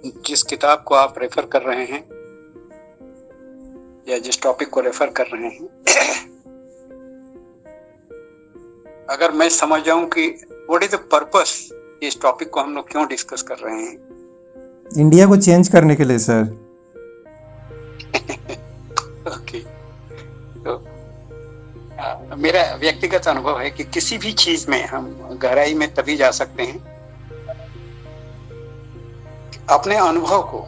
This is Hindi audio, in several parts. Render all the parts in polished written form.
जिस किताब को आप रेफर कर रहे हैं या जिस टॉपिक को रेफर कर रहे हैं, अगर मैं समझ जाऊं कि व्हाट इज द पर्पस, इस टॉपिक को हम लोग क्यों डिस्कस कर रहे हैं। इंडिया को चेंज करने के लिए सर। ओके, तो मेरा व्यक्तिगत अनुभव है कि किसी भी चीज में हम गहराई में तभी जा सकते हैं अपने अनुभव को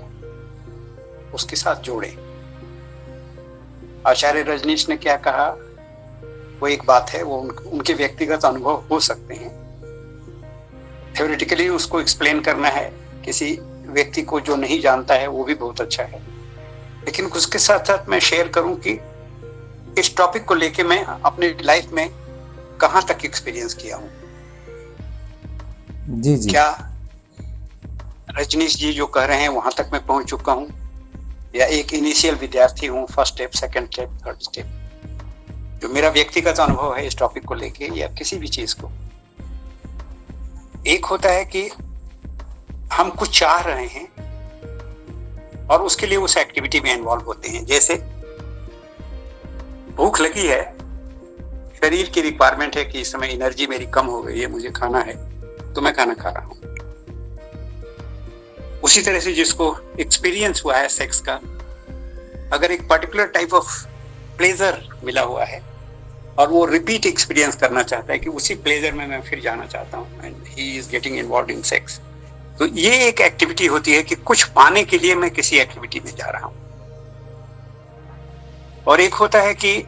उसके साथ जोड़े। आचार्य रजनीश ने क्या कहा, वो एक बात है, वो उनके व्यक्तिगत अनुभव हो सकते हैं। थ्योरेटिकली उसको एक्सप्लेन करना है किसी व्यक्ति को जो नहीं जानता है, वो भी बहुत अच्छा है। लेकिन उसके साथ साथ मैं शेयर करूं कि इस टॉपिक को लेके मैं अपने लाइफ में कहां तक एक्सपीरियंस किया हूं। जी जी। क्या रजनीश जी जो कह रहे हैं वहां तक मैं पहुंच चुका हूं, या एक इनिशियल विद्यार्थी हूं, first step, second step, third step. जो मेरा व्यक्तिगत अनुभव है इस टॉपिक को लेके या किसी भी चीज को, एक होता है कि हम कुछ चाह रहे हैं और उसके लिए उस एक्टिविटी में इन्वॉल्व होते हैं। जैसे भूख लगी है, शरीर की रिक्वायरमेंट है कि इस समय एनर्जी मेरी कम हो गई है, मुझे खाना है, तो मैं खाना खा रहा हूं। उसी तरह से जिसको एक्सपीरियंस हुआ है सेक्स का, अगर एक पर्टिकुलर टाइप ऑफ प्लेजर मिला हुआ है और वो रिपीट एक्सपीरियंस करना चाहता है कि उसी प्लेजर में मैं फिर जाना चाहता हूं, and he is getting involved in sex, तो ये एक एक्टिविटी होती है कि कुछ पाने के लिए मैं किसी एक्टिविटी में जा रहा हूं। और एक होता है कि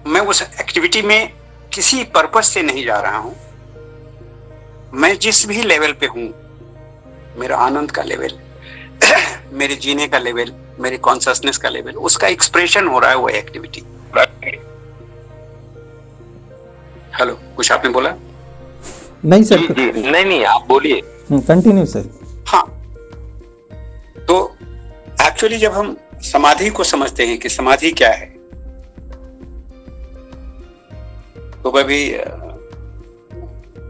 मैं उस एक्टिविटी में किसी पर्पस से नहीं जा रहा हूं, मैं जिस भी लेवल पे हूं, मेरा आनंद का लेवल, मेरे जीने का लेवल, मेरे कॉन्शियसनेस का लेवल, उसका एक्सप्रेशन हो रहा है वो एक्टिविटी। हेलो, कुछ आपने बोला? नहीं सर। जी, नहीं आप बोलिए। Continue sir. हाँ, तो एक्चुअली जब हम समाधि को समझते हैं कि समाधि क्या है, तो अभी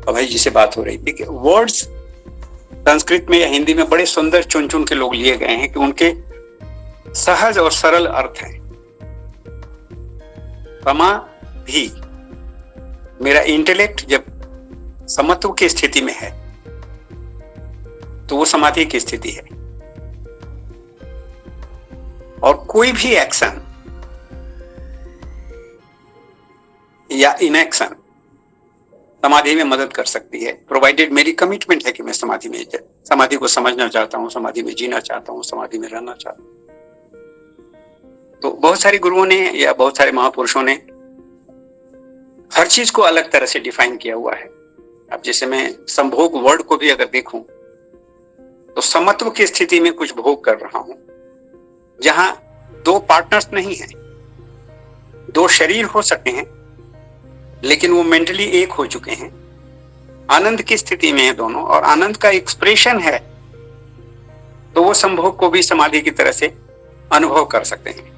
अभय जी से बात हो रही थी कि वर्ड्स संस्कृत में या हिंदी में बड़े सुंदर चुन चुन के लोग लिए गए हैं कि उनके सहज और सरल अर्थ हैं। समाधि, मेरा इंटेलेक्ट जब समत्व की स्थिति में है तो वो समाधि की स्थिति है। और कोई भी एक्शन या इनएक्शन समाधि में मदद कर सकती है, प्रोवाइडेड मेरी कमिटमेंट है कि मैं समाधि को समझना चाहता हूं, समाधि में जीना चाहता हूं, समाधि में रहना चाहता हूं। तो बहुत सारे गुरुओं ने या बहुत सारे महापुरुषों ने हर चीज को अलग तरह से डिफाइन किया हुआ है। अब जैसे मैं संभोग वर्ड को भी अगर देखूं तो समत्व की स्थिति में कुछ भोग कर रहा हूं, जहां दो पार्टनर्स नहीं हैं, दो शरीर हो सकते हैं लेकिन वो मेंटली एक हो चुके हैं, आनंद की स्थिति में है दोनों, और आनंद का एक्सप्रेशन है, तो वो संभोग को भी समाधि की तरह से अनुभव कर सकते हैं।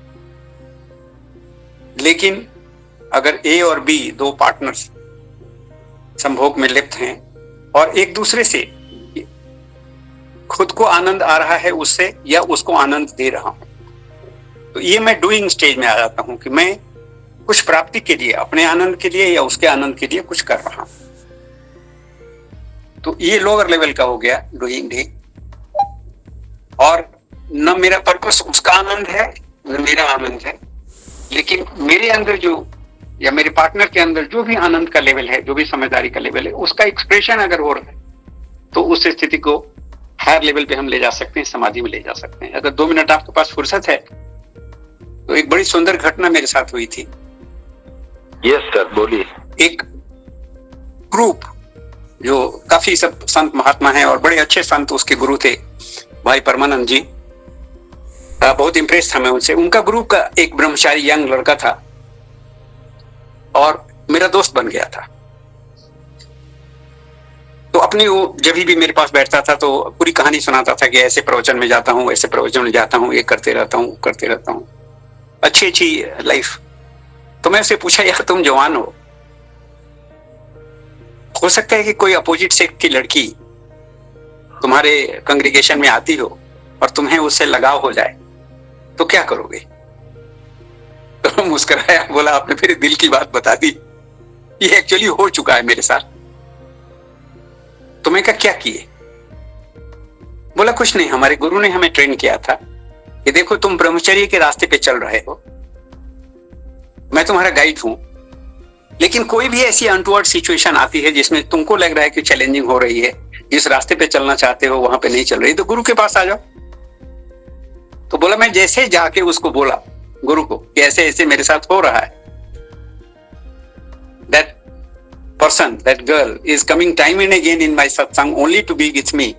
लेकिन अगर ए और बी दो पार्टनर्स संभोग में लिप्त हैं और एक दूसरे से खुद को आनंद आ रहा है उससे या उसको आनंद दे रहा हूं, तो ये मैं डूइंग स्टेज में आ जाता हूं कि मैं कुछ प्राप्ति के लिए, अपने आनंद के लिए या उसके आनंद के लिए कुछ कर रहा हूं। तो ये लोअर लेवल का हो गया डूइंग डे। और न मेरा पर्पस उसका आनंद है न मेरा आनंद है, लेकिन मेरे अंदर जो या मेरे पार्टनर के अंदर जो भी आनंद का लेवल है, जो भी समझदारी का लेवल है, उसका एक्सप्रेशन अगर हो रहा है तो उस स्थिति को हायर लेवल पे हम ले जा सकते हैं, समाधि में ले जा सकते हैं। अगर 2 मिनट आपके पास फुर्सत है तो एक बड़ी सुंदर घटना मेरे साथ हुई थी। यस सर, बोलिए। एक ग्रुप जो काफी सब संत महात्मा हैं और बड़े अच्छे संत उसके गुरु थे, भाई परमानंद जी, बहुत इंप्रेस था मैं उनसे। उनका ग्रुप का एक ब्रह्मचारी यंग लड़का था और मेरा दोस्त बन गया था। तो अपनी वो जब भी मेरे पास बैठता था तो पूरी कहानी सुनाता था कि ऐसे प्रवचन में जाता हूँ, ऐसे प्रवचन में जाता हूँ, ये करते रहता हूँ, अच्छी लाइफ। तो मैं उससे पूछा, यार तुम जवान हो सकता है कि कोई अपोजिट सेक्स की लड़की तुम्हारे कांग्रेगेशन में आती हो और तुम्हें उससे लगाव हो जाए तो क्या करोगे? तो मुस्कुराया, बोला आपने मेरे दिल की बात बता दी, ये एक्चुअली हो चुका है मेरे साथ। तुम्हें क्या किए? बोला कुछ नहीं, हमारे गुरु ने हमें ट्रेन किया था कि देखो तुम ब्रह्मचर्य के रास्ते पे चल रहे हो, मैं तुम्हारा गाइड हूं, लेकिन कोई भी ऐसी अनटूवर्ड सिचुएशन आती है जिसमें तुमको लग रहा है कि चैलेंजिंग हो रही है, जिस रास्ते पे चलना चाहते हो वहां पे नहीं चल रही, तो गुरु के पास आ जाओ। तो बोला मैं जैसे जाके उसको बोला गुरु को कि ऐसे ऐसे मेरे साथ हो रहा है, that person, that girl is coming time and again in my satsang only to be with me,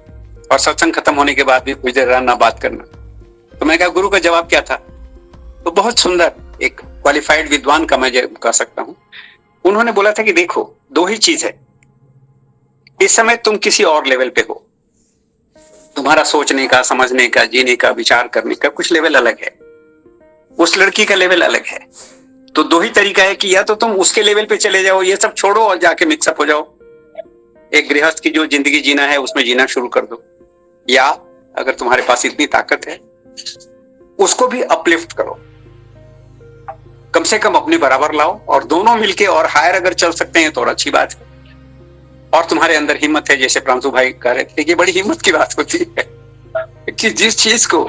और सत्संग खत्म होने के बाद भी कुछ देर रहना, बात करना। तो मैं कहा गुरु का जवाब क्या था? तो बहुत सुंदर, एक क्वालिफाइड विद्वान का मैं कह सकता हूं। उन्होंने बोला था कि देखो दो ही चीज है, इस समय तुम किसी और लेवल पे हो, तुम्हारा सोचने का, समझने का, जीने का, विचार करने का कुछ लेवल अलग है, उस लड़की का लेवल अलग है। तो दो ही तरीका है कि या तो तुम उसके लेवल पे चले जाओ, ये सब छोड़ो और जाके मिक्सअप हो जाओ, एक गृहस्थ की जो जिंदगी जीना है उसमें जीना शुरू कर दो, या अगर तुम्हारे पास इतनी ताकत है उसको भी अपलिफ्ट करो, कम से कम अपने बराबर लाओ, और दोनों मिलके और हायर अगर चल सकते हैं तो और अच्छी बात है। और तुम्हारे अंदर हिम्मत है, जैसे प्रांशु भाई कह रहे थे, ये बड़ी हिम्मत की बात होती है कि जिस चीज को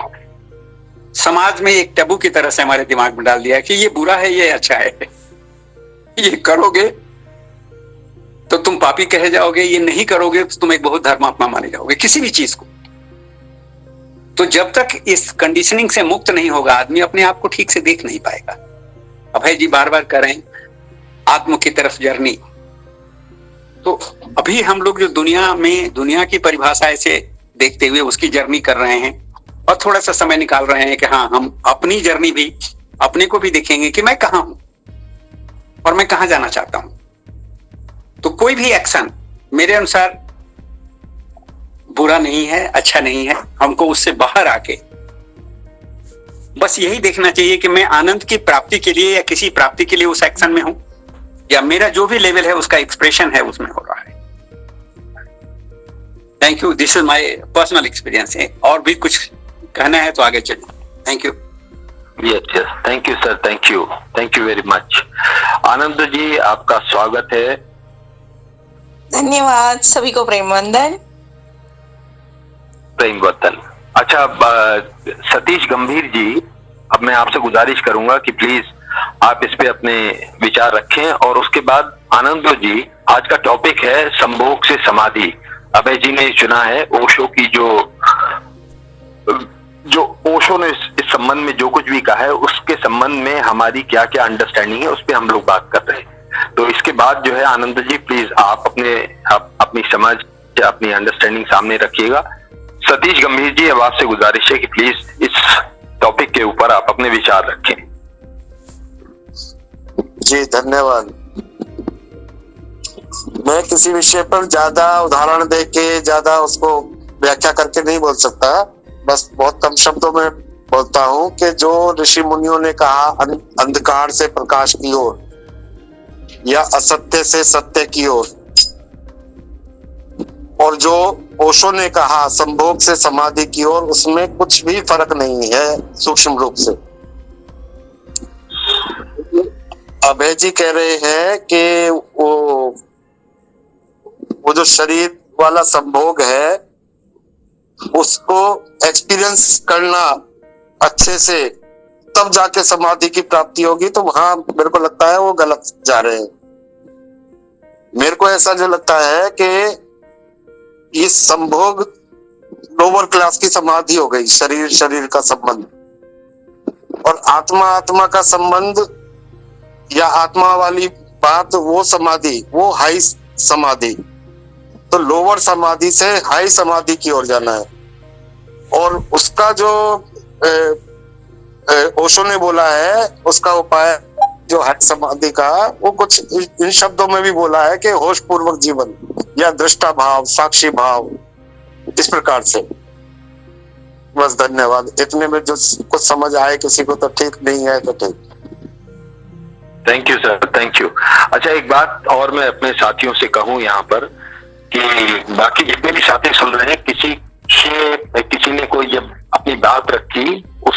समाज में एक टैबू की तरह से हमारे दिमाग में डाल दिया कि ये बुरा है, ये अच्छा है, ये करोगे तो तुम पापी कहे जाओगे, ये नहीं करोगे तो तुम एक बहुत धर्मात्मा माने जाओगे, किसी भी चीज को। तो जब तक इस कंडीशनिंग से मुक्त नहीं होगा आदमी, अपने आप को ठीक से देख नहीं पाएगा। अभय जी बार बार कह रहे हैं आत्म की तरफ जर्नी, तो अभी हम लोग जो दुनिया की परिभाषा ऐसे देखते हुए उसकी जर्नी कर रहे हैं, और थोड़ा सा समय निकाल रहे हैं कि हाँ हम अपनी जर्नी भी, अपने को भी देखेंगे कि मैं कहाँ हूं और मैं कहाँ जाना चाहता हूं। तो कोई भी एक्शन मेरे अनुसार बुरा नहीं है, अच्छा नहीं है, हमको उससे बाहर आके बस यही देखना चाहिए कि मैं आनंद की प्राप्ति के लिए या किसी प्राप्ति के लिए उस एक्शन में हूं, या मेरा जो भी लेवल है उसका एक्सप्रेशन है उसमें हो रहा है। Thank you, this is my personal experience है। और भी कुछ कहना है तो आगे चलिए। Thank you. Yes, thank you sir, thank you very much. Anand ji आपका स्वागत है। धन्यवाद, सभी को प्रेम वंदन। प्रेम वतन। अच्छा सतीश गंभीर जी, अब मैं आपसे गुजारिश करूंगा कि प्लीज आप इस पे अपने विचार रखें, और उसके बाद आनंद जी, आज का टॉपिक है संभोग से समाधि। अभय जी ने चुना है ओशो की, जो ओशो ने इस संबंध में जो कुछ भी कहा है उसके संबंध में हमारी क्या क्या अंडरस्टैंडिंग है उस पे हम लोग बात कर रहे हैं। तो इसके बाद जो है आनंद जी प्लीज आप अपनी समझ, अपनी अंडरस्टैंडिंग सामने रखिएगा। सतीश गंभीर जी, अब आपसे गुजारिश है कि प्लीज इस टॉपिक के ऊपर आप अपने विचार रखें। जी धन्यवाद। मैं किसी विषय पर ज्यादा उदाहरण देके, ज्यादा उसको व्याख्या करके नहीं बोल सकता, बस बहुत कम शब्दों में बोलता हूँ कि जो ऋषि मुनियों ने कहा अंधकार से प्रकाश की ओर या असत्य से सत्य की ओर, और जो ओशो ने कहा संभोग से समाधि की ओर, उसमें कुछ भी फर्क नहीं है सूक्ष्म रूप से। अभय जी कह रहे हैं कि वो जो शरीर वाला संभोग है उसको एक्सपीरियंस करना अच्छे से, तब जाके समाधि की प्राप्ति होगी। तो वहां मेरे को लगता है वो गलत जा रहे हैं। मेरे को ऐसा जो लगता है कि ये संभोग लोअर क्लास की समाधि हो गई, शरीर का संबंध, और आत्मा का संबंध या आत्मा वाली बात, वो समाधि, वो हाई समाधि। तो लोअर समाधि से हाई समाधि की ओर जाना है। और उसका जो ओशो ने बोला है, उसका उपाय जो हाई समाधि का, वो कुछ इन शब्दों में भी बोला है कि होश पूर्वक जीवन या दृष्टा भाव, साक्षी भाव, इस प्रकार से। बस धन्यवाद। इतने में जो कुछ समझ आए किसी को तो ठीक, नहीं है तो ठीक। Thank you sir, thank you. अच्छा एक बात और मैं अपने साथियों से कहूं यहाँ पर कि बाकी जितने भी साथी सुन रहे हैं, किसी ने कोई जब अपनी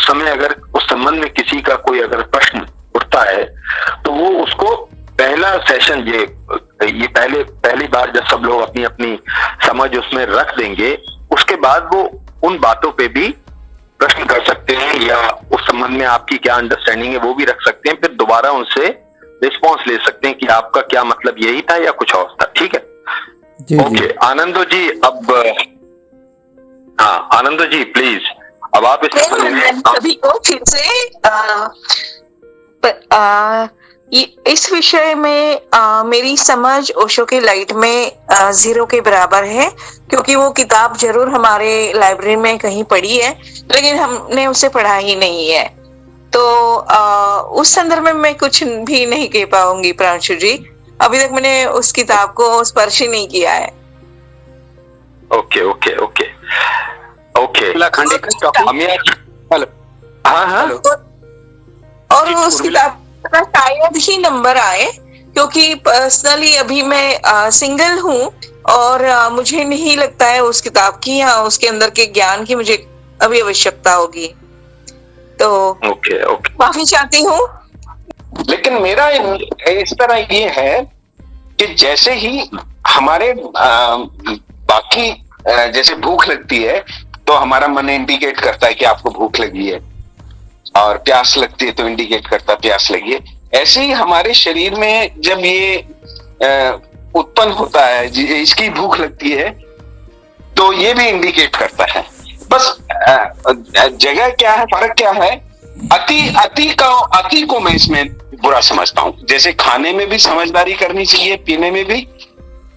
उस समय अगर उस संबंध में किसी का कोई अगर प्रश्न उठता है तो वो उसको पहला सेशन ये पहली बार जब सब लोग अपनी अपनी समझ उसमें रख देंगे, उसके बाद वो उन बातों पे भी प्रश्न कर सकते हैं या उस संबंध में आपकी क्या अंडरस्टैंडिंग है वो भी रख सकते हैं, फिर दोबारा उनसे रिस्पॉन्स ले सकते हैं कि आपका क्या मतलब यही था या कुछ और था। ठीक है, जी ओके। आनंदो जी, अब हाँ आनंदो जी प्लीज, अब आप इस संबंध में सभी को फिर से इस विषय में मेरी समझ ओशो के लाइट में 0 के बराबर है, क्योंकि वो किताब जरूर हमारे लाइब्रेरी में कहीं पड़ी है लेकिन हमने उसे पढ़ा ही नहीं है। तो उस संदर्भ में मैं कुछ भी नहीं कह पाऊंगी प्रांशु जी, अभी तक मैंने उस किताब को स्पर्श ही नहीं किया है। Okay okay okay okay. Hello, हाँ हाँ, और उस किताब का शायद ही नंबर आए, क्योंकि पर्सनली अभी मैं सिंगल हूँ और मुझे नहीं लगता है उस किताब की या उसके अंदर के ज्ञान की मुझे अभी आवश्यकता होगी, तो ओके ओके, माफी चाहती हूँ। लेकिन मेरा इस तरह ये है कि जैसे ही हमारे बाकी जैसे भूख लगती है तो हमारा मन इंडिकेट करता है कि आपको भूख लगी है, और प्यास लगती है तो इंडिकेट करता है प्यास लगी है। ऐसे ही हमारे शरीर में जब ये उत्पन्न होता है, इसकी भूख लगती है तो ये भी इंडिकेट करता है। बस जगह क्या है, फर्क क्या है, अति को मैं इसमें बुरा समझता हूं। जैसे खाने में भी समझदारी करनी चाहिए, पीने में भी,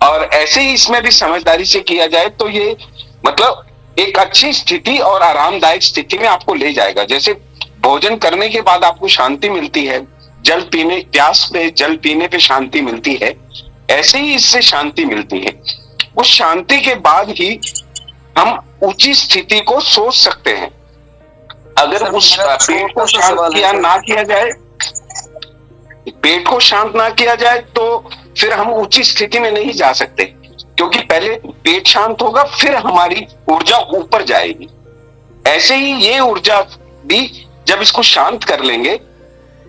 और ऐसे ही इसमें भी समझदारी से किया जाए तो ये मतलब एक अच्छी स्थिति और आरामदायक स्थिति में आपको ले जाएगा। जैसे भोजन करने के बाद आपको शांति मिलती है, प्यास पे जल पीने पे शांति मिलती है, ऐसे ही इससे शांति मिलती है। उस शांति के बाद ही हम ऊंची स्थिति को सोच सकते हैं। अगर उस पेट को शांत ना किया जाए, पेट को शांत ना किया जाए तो फिर हम ऊंची स्थिति में नहीं जा सकते, क्योंकि पहले पेट शांत होगा फिर हमारी ऊर्जा ऊपर जाएगी। ऐसे ही ये ऊर्जा भी जब इसको शांत कर लेंगे,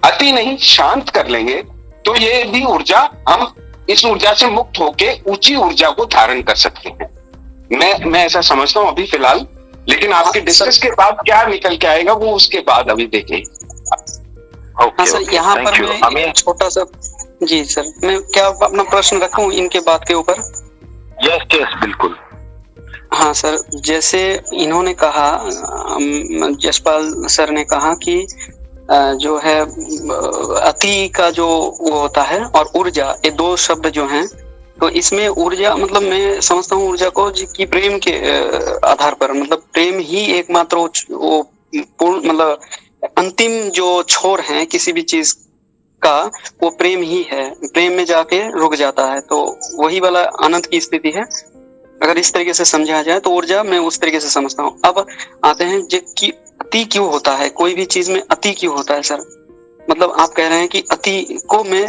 अति नहीं शांत कर लेंगे, तो ये भी ऊर्जा, हम इस ऊर्जा से मुक्त होके ऊंची ऊर्जा को धारण कर सकते हैं। मैं ऐसा समझता हूँ अभी फिलहाल, लेकिन आपके डिस्कस के बाद क्या निकल के आएगा वो उसके बाद अभी देखें। हाँ सर, यहाँ पर मैं छोटा सा, जी सर, मैं क्या अपना प्रश्न रखूं इनके बात के ऊपर? यस बिल्कुल। हाँ सर, जैसे इन्होंने कहा, जसपाल सर ने कहा कि जो है अति का जो वो होता है और ऊर्जा, ये दो शब्द जो हैं, तो इसमें ऊर्जा मतलब मैं समझता हूँ ऊर्जा को कि प्रेम के आधार पर, मतलब प्रेम ही एकमात्र वो पूर्ण मतलब अंतिम जो छोर है किसी भी चीज का, वो प्रेम ही है। प्रेम में जाके रुक जाता है, तो वही वाला अनंत की स्थिति है। अगर इस तरीके से समझा जाए तो ऊर्जा मैं उस तरीके से समझता हूँ। अब आते हैं कि अति क्यों होता है, कोई भी चीज में अति क्यों होता है सर? मतलब आप कह रहे हैं कि अति को मैं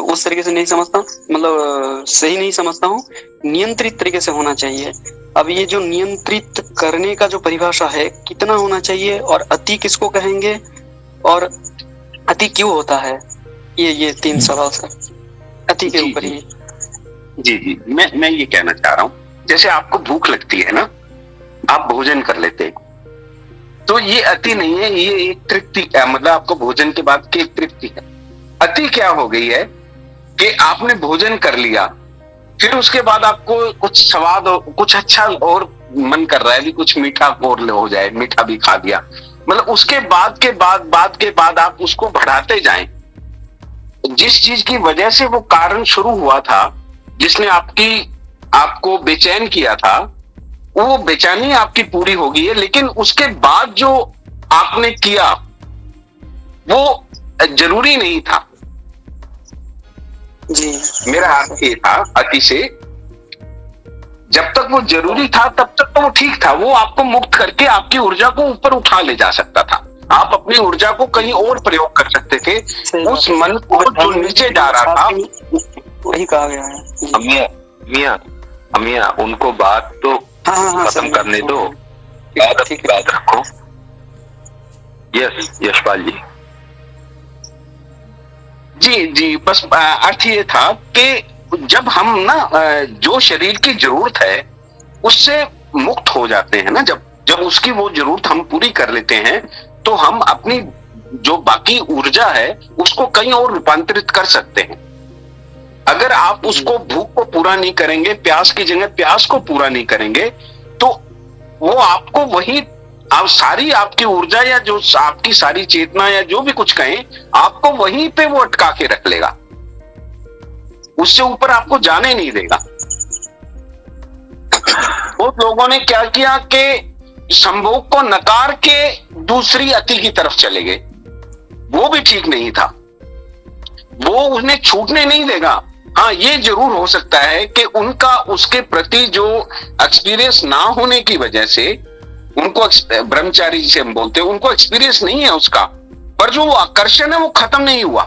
उस तरीके से नहीं समझता, मतलब सही नहीं समझता हूँ, नियंत्रित तरीके से होना चाहिए। अब ये जो नियंत्रित करने का जो परिभाषा है, कितना होना चाहिए और अति किसको कहेंगे और अति क्यों होता है, ये 3 सवाल सर अति के ऊपर ही। जी, मैं ये कहना चाह रहा हूँ, जैसे आपको भूख लगती है ना, आप भोजन कर लेते हैं, तो ये अति नहीं है, ये एक तृप्ति, मतलब आपको भोजन के बाद की एक तृप्ति है। अति क्या हो गई है कि आपने भोजन कर लिया, फिर उसके बाद आपको कुछ स्वाद, कुछ अच्छा और मन कर रहा है भी, कुछ मीठा और हो जाए, मीठा भी खा दिया, मतलब उसके बाद के बाद आप उसको बढ़ाते जाएं। जिस चीज की वजह से वो कारण शुरू हुआ था, जिसने आपको बेचैन किया था, वो बेचैनी आपकी पूरी हो गई है, लेकिन उसके बाद जो आपने किया वो जरूरी नहीं था। जी, मेरा अर्थ ये था, अति से जब तक वो जरूरी था तब तक तो वो ठीक था, वो आपको मुक्त करके आपकी ऊर्जा को ऊपर उठा ले जा सकता था। आप अपनी ऊर्जा को कहीं और प्रयोग कर सकते थे। उस मन को जो नीचे जा रहा था, वही कहा गया है। मियां उनको बात तो खत्म करने दो। याद रखो, यस यशपाल जी। जी जी, बस अर्थ ये था कि जब हम ना जो शरीर की जरूरत है उससे मुक्त हो जाते हैं ना, जब उसकी वो जरूरत हम पूरी कर लेते हैं तो हम अपनी जो बाकी ऊर्जा है उसको कहीं और रूपांतरित कर सकते हैं। अगर आप उसको भूख को पूरा नहीं करेंगे, प्यास की जगह प्यास को पूरा नहीं करेंगे, तो वो आपको वही सारी आपकी ऊर्जा या जो आपकी सारी चेतना या जो भी कुछ कहें, आपको वहीं पे वो अटका के रख लेगा, उससे ऊपर आपको जाने नहीं देगा। बहुत लोगों ने क्या किया कि संभोग को नकार के दूसरी अति की तरफ चले गए, वो भी ठीक नहीं था, वो उन्हें छूटने नहीं देगा। हाँ, ये जरूर हो सकता है कि उनका उसके प्रति जो एक्सपीरियंस ना होने की वजह से, उनको ब्रह्मचारी जिसे हम बोलते हैं, उनको एक्सपीरियंस नहीं है उसका, पर जो वो आकर्षण है वो खत्म नहीं हुआ,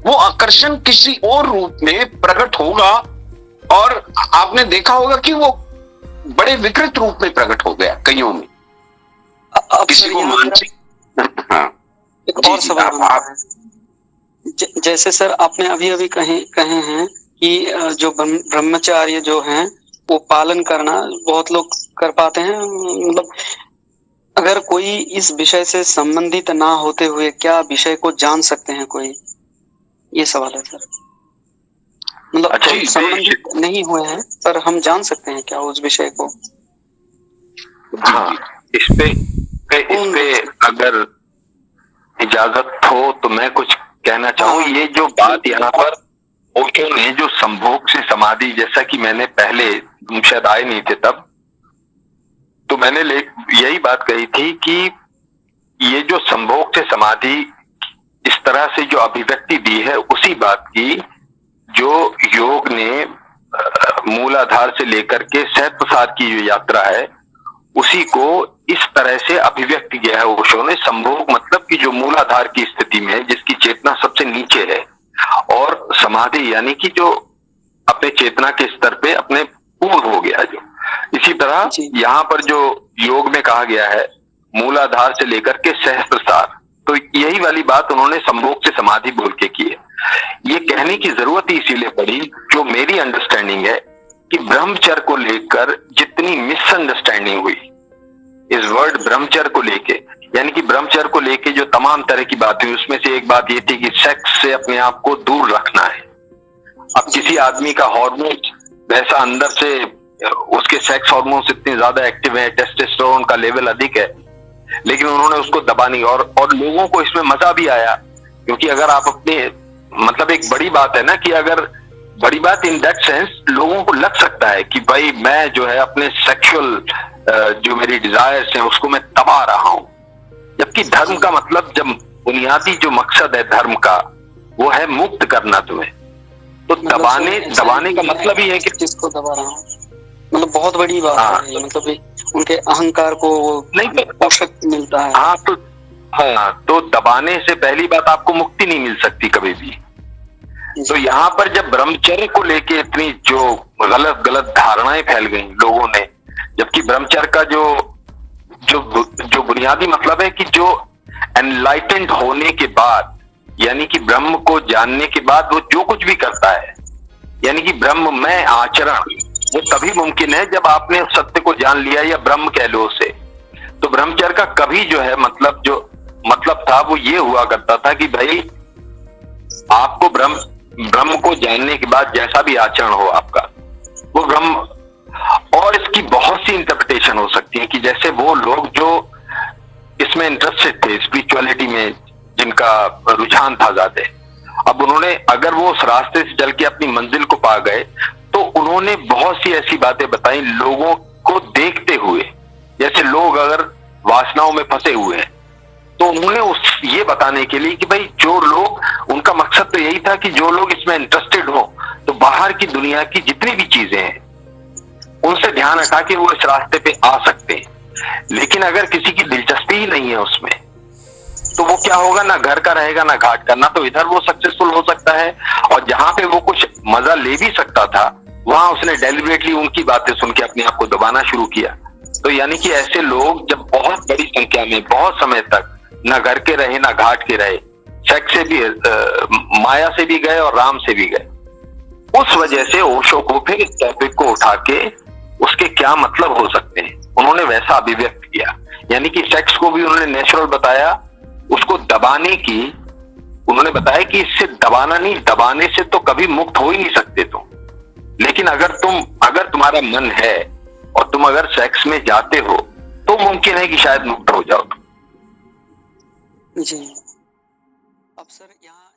वो आकर्षण किसी और रूप में प्रकट होगा। और आपने देखा होगा कि वो बड़े विकृत रूप में प्रकट हो गया कईयों में, किसी को मानसिक। हाँ, एक और सवाल बनता है, जैसे सर आपने अभी अभी कहे हैं कि जो ब्रह्मचार्य जो हैं वो पालन करना बहुत लोग कर पाते हैं, मतलब अगर कोई इस विषय से संबंधित ना होते हुए क्या विषय को जान सकते हैं कोई, ये सवाल है सर। मतलब अच्छा, हम संबंधित नहीं हुए हैं पर हम जान सकते हैं क्या उस विषय को? हाँ, इस पे अगर इजाजत हो तो मैं कुछ कहना चाहूँ। ये जो बात यहाँ पर ओशो ने जो संभोग से समाधि, जैसा कि मैंने पहले, तुम शायद आए नहीं थे तब, तो मैंने यही बात कही थी कि ये जो संभोग से समाधि इस तरह से जो अभिव्यक्ति दी है, उसी बात की जो योग ने मूलाधार से लेकर के सहस्त्रार की जो यात्रा है उसी को इस तरह से अभिव्यक्त किया है ओशो ने। संभोग मतलब कि जो मूलाधार की स्थिति में, जिसकी चेतना सबसे नीचे है, और समाधि यानी कि जो अपने चेतना के स्तर पे अपने पूर्ण हो गया। जो इसी तरह यहाँ पर जो योग में कहा गया है मूलाधार से लेकर के सहस्त्रार, तो यही वाली बात उन्होंने संभोग से समाधि बोल के की है। ये कहने की जरूरत ही इसीलिए पड़ी, जो मेरी अंडरस्टैंडिंग है कि ब्रह्मचर्य को लेकर जितनी मिसअंडरस्टैंडिंग हुई इस वर्ड ब्रह्मचर्य को लेके, यानी कि ब्रह्मचर्य को लेके जो तमाम तरह की बात हुई, उसमें से एक बात ये थी कि सेक्स से अपने आप को दूर रखना है। अब किसी आदमी का हार्मोन वैसा अंदर से, उसके सेक्स हार्मोन इतने ज्यादा एक्टिव है, टेस्टोस्टेरोन का लेवल अधिक है, लेकिन उन्होंने उसको दबा नहीं। और लोगों को इसमें मजा भी आया, क्योंकि अगर आप अपने, मतलब एक बड़ी बात है ना, कि अगर बड़ी बात इन दैट सेंस, लोगों को लग सकता है कि भाई मैं जो है अपने सेक्सुअल जो मेरी डिजायर्स हैं उसको मैं दबा रहा हूं, जबकि धर्म का मतलब, जब बुनियादी जो मकसद है धर्म का वो है मुक्त करना तुम्हें, तो दबाने का मतलब ही है कि किसको दबा रहा हूँ, मतलब बहुत बड़ी बात है। मतलब उनके अहंकार को नहीं पोषक मिलता है। हाँ, तो दबाने से पहली बात आपको मुक्ति नहीं मिल सकती कभी भी। तो यहाँ पर जब ब्रह्मचर्य को लेके इतनी जो गलत धारणाएं फैल गई लोगों ने, जबकि ब्रह्मचर्य का जो बुनियादी मतलब है कि जो एनलाइटेंड होने के बाद, यानी कि ब्रह्म को जानने के बाद वो जो कुछ भी करता है, यानी कि ब्रह्म में आचरण, वो तभी मुमकिन है जब आपने सत्य को जान लिया, या ब्रह्म कह लो उसे। तो ब्रह्मचर्य का कभी जो है मतलब था वो ये हुआ करता था कि भाई आपको ब्रह्म को जानने के बाद जैसा भी आचरण हो आपका, वो ब्रह्म। और इसकी बहुत सी इंटरप्रिटेशन हो सकती है, कि जैसे वो लोग जो इसमें इंटरेस्टेड थे, स्पिरिचुअलिटी में जिनका रुझान था ज्यादा, अब उन्होंने, अगर वो उस रास्ते से चल के अपनी मंजिल को पा गए, तो उन्होंने बहुत सी ऐसी बातें बताई लोगों को देखते हुए। जैसे लोग अगर वासनाओं में फंसे हुए हैं, तो उन्होंने ये बताने के लिए कि भाई जो लोग, उनका मकसद तो यही था कि जो लोग इसमें इंटरेस्टेड हो, तो बाहर की दुनिया की जितनी भी चीजें हैं उनसे ध्यान हटा के वो इस रास्ते पे आ सकते हैं। लेकिन अगर किसी की दिलचस्पी ही नहीं है उसमें, तो वो क्या होगा, ना घर का रहेगा ना घाट का, ना तो इधर वो सक्सेसफुल हो सकता है, और जहां पे वो कुछ मजा ले भी सकता था, वहां उसने डेलिबरेटली उनकी बातें सुन के अपने आप को दबाना शुरू किया। तो यानी कि ऐसे लोग जब बहुत बड़ी संख्या में बहुत समय तक ना घर के रहे ना घाट के रहे, सेक्स से भी माया से भी गए और राम से भी गए। उस वजह से ओशो को फिर इस टॉपिक को उठा के उसके क्या मतलब हो सकते हैं उन्होंने वैसा अभिव्यक्त किया, यानी कि सेक्स को भी उन्होंने नेचुरल बताया, उसको दबाने की उन्होंने बताया कि इससे दबाना नहीं, दबाने से तो कभी मुक्त हो ही नहीं सकते तुम, लेकिन अगर तुम्हारा मन है और तुम अगर सेक्स में जाते हो तो मुमकिन है कि शायद मुक्त हो जाओ। जी अब सर यहाँ